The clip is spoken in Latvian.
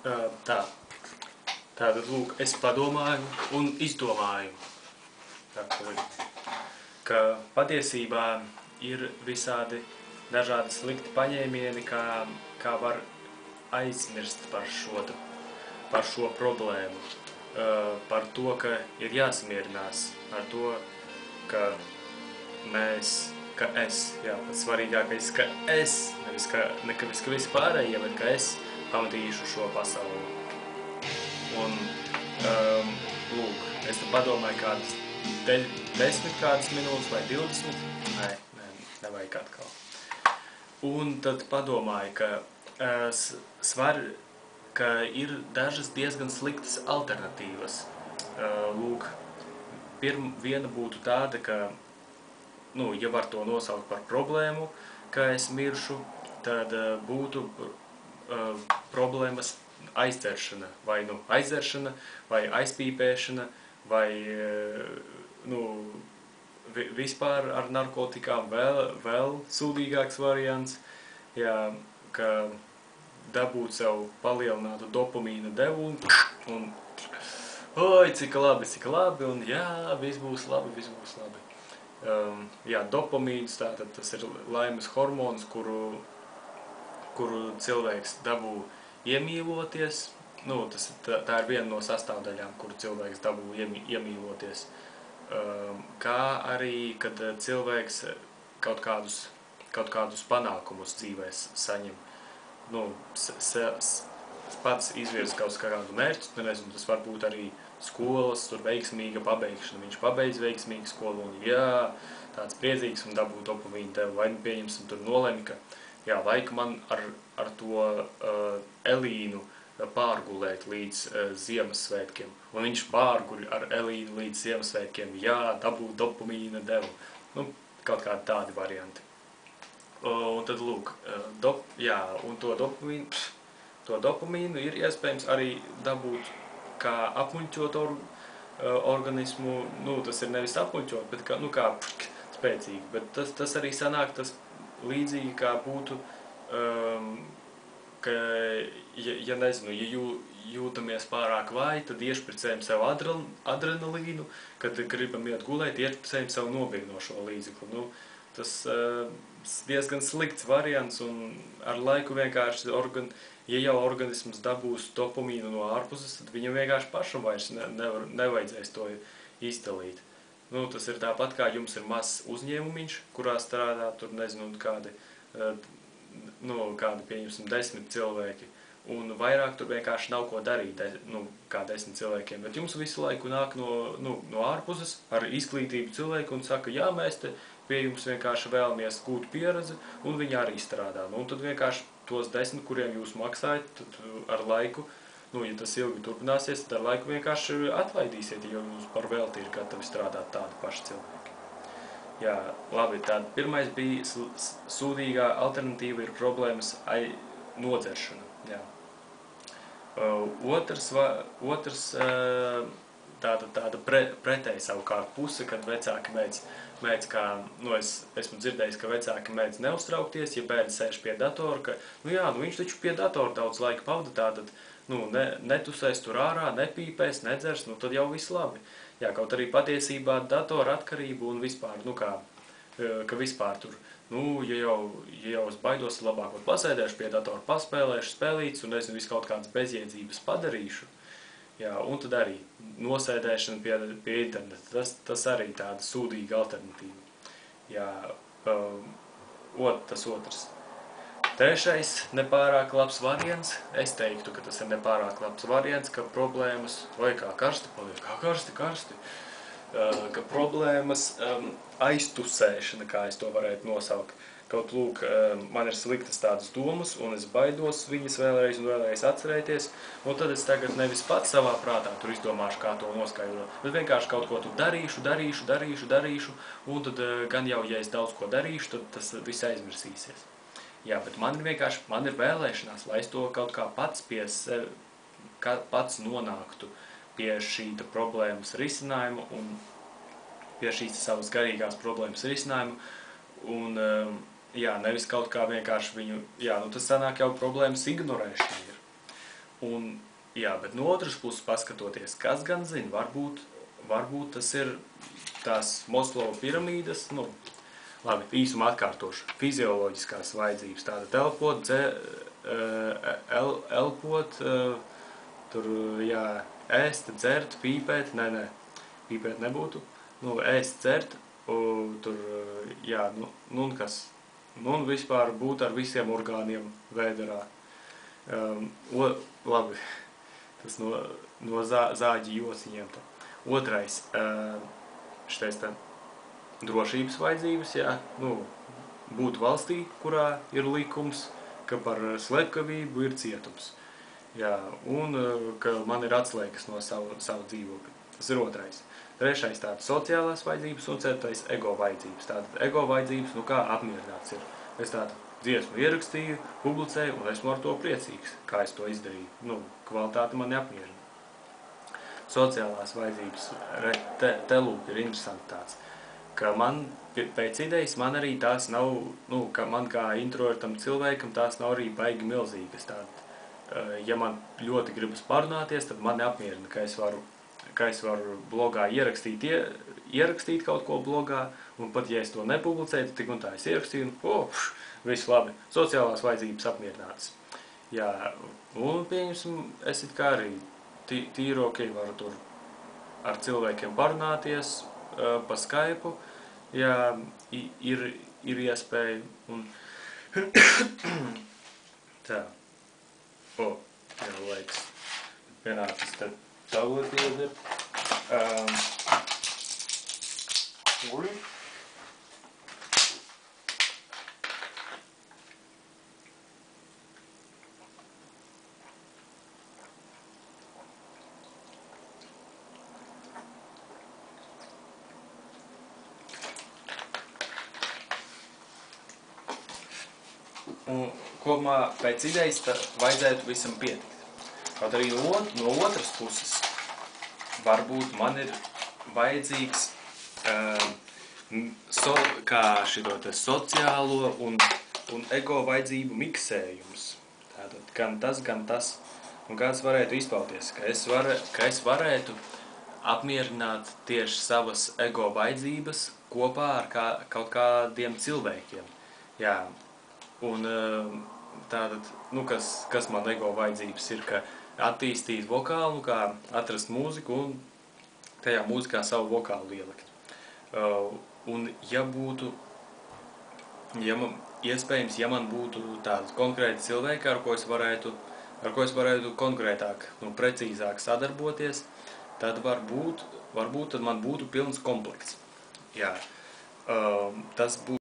Tā. Tātad, lūk, es padomāju un izdomāju, ka patiesībā ir visādi dažādi slikti paņēmieni, kā var aizmirst par šo problēmu. Par to, ka ir jāsamierinās ar to, ka es, pats svarīgākais, ka es, nevis ka visi pārējie, bet ka es pamatīšu šo pasauli. Un, lūk, es te padomāju kādas 10 kādas minūtes vai 20, nevajag atkal. Un tad padomāju, ka ir dažas diezgan sliktas alternatīvas. Lūk, viena būtu tāda, ka, ja var to nosaukt par problēmu, ka es miršu, tad būtu problēmas aizdzeršana, vai aizdzeršana, vai aizpīpēšana, vai vispār ar narkotikām vēl sūdīgāks variants, ka dabūt sev palielinātu dopamīna devu un oi, cik labi, un viss būs labi. Dopamīns, tātad tas ir laimes hormons, kuru cilvēks dabū iemīloties. Tā ir viena no sastāvdaļām, kuru cilvēks dabū iemīloties. Kā arī, kad cilvēks kaut kādus panākumus dzīvēs saņem. Pats izvirza kaut kādu mērķi, tas var būt arī skolas, veiksmīga pabeigšana. Viņš pabeidz veiksmīgu skolu un tāds priecīgs un dabū dopamīnu devu. Vai pieņemsim, tur nolemi, ka vajag man ar to Elīnu pārgulēt līdz Ziemassvētkiem. Un viņš pārguļ ar Elīnu līdz Ziemassvētkiem, dabū dopamīna devu. Kaut kādi tādi varianti. Un tad, lūk, un to dopamīnu ir iespējams arī dabūt kā apmuļķot organismu. Tas ir nevis apmuļķot, bet kā spēcīgi. Bet tas arī sanāk tas līdzīgi, kā būtu, ka, ja jūtamies pārāk vāji, tad iešpricējam sev adrenalīnu, kad gribam iet gulēt, iešpricējam sev nomierinošo līdzekli. Tas diezgan slikts variants, un ar laiku vienkārši, ja jau organisms dabūs dopamīnu no ārpuses, tad viņam vienkārši pašam vairs nevajadzēs to izdalīt. Tas ir tāpat, kā jums ir mazs uzņēmumiņš, kurā strādā, tur kādi, pieņemsim, 10 cilvēki, un vairāk tur vienkārši nav ko darīt, kā 10 cilvēkiem, bet jums visu laiku nāk no ārpuses ar izglītību cilvēku un saka, mēs te pie jums vienkārši vēlamies gūt pieredzi, un viņi arī strādā. Tad vienkārši tos 10, kuriem jūs maksājat, tad ar laiku, ja tas ilgi turpināsies, tad ar laiku vienkārši atlaidīsiet, jo jums par velti ir gatavi strādāt tādi paši cilvēki. Labi, tāda pirmais bija sūdīgā alternatīva ir problēmas nodzeršana. Otrs tāda pretēji savukārt puse, kad vecāki mēdz esmu dzirdējis, ka vecāki mēdz neuztraukties, ja bērni sēž pie datora, ka, viņš taču pie datora daudz laika pavada, tātad, netusēs tur ārā, nepīpēs, nedzers, tad jau viss labi. Kaut arī patiesībā datora atkarība un vispār, ka vispār tur, ja jau es baidos, labāk pasēdēšu pie datora, paspēlēšu spēlītes un visu kaut kādas bezjēdzības padarīšu. Un tad arī nosēdēšana pie interneta, tas arī tāda sūdīga alternatīva. Tas otrs. Trešais nepārāk labs variants, es teiktu, ka tas ir nepārāk labs variants, ka problēmas, kā karsti paliek, karsti, ka problēmas aiztusēšana, kā es to varētu nosaukt. Kaut lūk, man ir sliktas tādas domas, un es baidos viņas vēlreiz un vēlreiz atcerēties, un tad es tagad nevis pats savā prātā tur izdomāšu, kā to noskaidrot, bet vienkārši kaut ko tur darīšu, un tad gan jau, ja es daudz ko darīšu, tad tas viss aizmirsīsies. Bet man ir vēlēšanās, lai es to kaut kā pats nonāktu pie šīta problēmas risinājuma, un pie šīs savas garīgās problēmas risinājuma, un nevis kaut kā vienkārši viņu, tas sanāk jau problēmas ignorēšana ir. Un, jā, bet no otras puses paskatoties, kas gan zina, varbūt tas ir tās Moslova piramīdas, nu, labi, īsumā atkārtošu, fizioloģiskās vajadzības, tāda elpot, tur, jā, ēst, dzert, pīpēt, nē, pīpēt nebūtu, nu, ēst, dzert, tur, jā, nu, un kas, nu, un vispār būt ar visiem orgāniem vēderā. Labi, tas no zāģi jociņiem. Otrais, šitais tā drošības vajadzības, jā, nu, būt valstī, kurā ir likums, ka par slepkavību ir cietums. Jā, un ka man ir atslēgas no savu dzīvokļu. Tas ir otrais. Trešais tāda sociālās vajadzības un ceturtais ego vajadzības. Tātad ego vajadzības, nu kā apmierināts ir. Es tādu dziesmu ierakstīju, publicēju un esmu ar to priecīgs, kā es to izdarīju. Nu, kvalitāte man neapmierina. Sociālās vajadzības, te lūk ir interesanti tāds, ka man pēc idejas man arī tās nav, nu, ka man kā introvertam cilvēkam tās nav arī baigi milzīgas. Tātad, ja man ļoti gribas parunāties, tad man neapmierina, ka es varu blogā ierakstīt kaut ko blogā, un pat ja es to nepublicēju, tad tik un tā es ierakstīju, un viss labi, sociālās vajadzības apmierinātas. Jā, un pieņemsim, es it kā arī tīri ok, varu tur ar cilvēkiem parunāties pa Skype, jā, ir iespēja, un tā. Jā, laiks. Pienācis te taulēt iedzer. Un kopumā pēc idejas vajadzētu visam pietikt. Kaut arī no otras puses, varbūt man ir vajadzīgs kā šito te sociālo un ego vajadzību miksējums. Tātad gan tas, un kāds varētu izpauties, ka es varētu apmierināt tieši savas ego vajadzības kopā ar kaut kādiem cilvēkiem. Jā. Un tātad, nu, kas man ego vajadzības ir, ka attīstīt vokālu, kā atrast mūziku un tajā mūzikā savu vokālu ielikt. Un iespējams, ja man būtu tādi konkrēti cilvēki, ar ko es varētu konkrētāk, nu, precīzāk sadarboties, tad varbūt tad man būtu pilns komplekts. Jā, tas būtu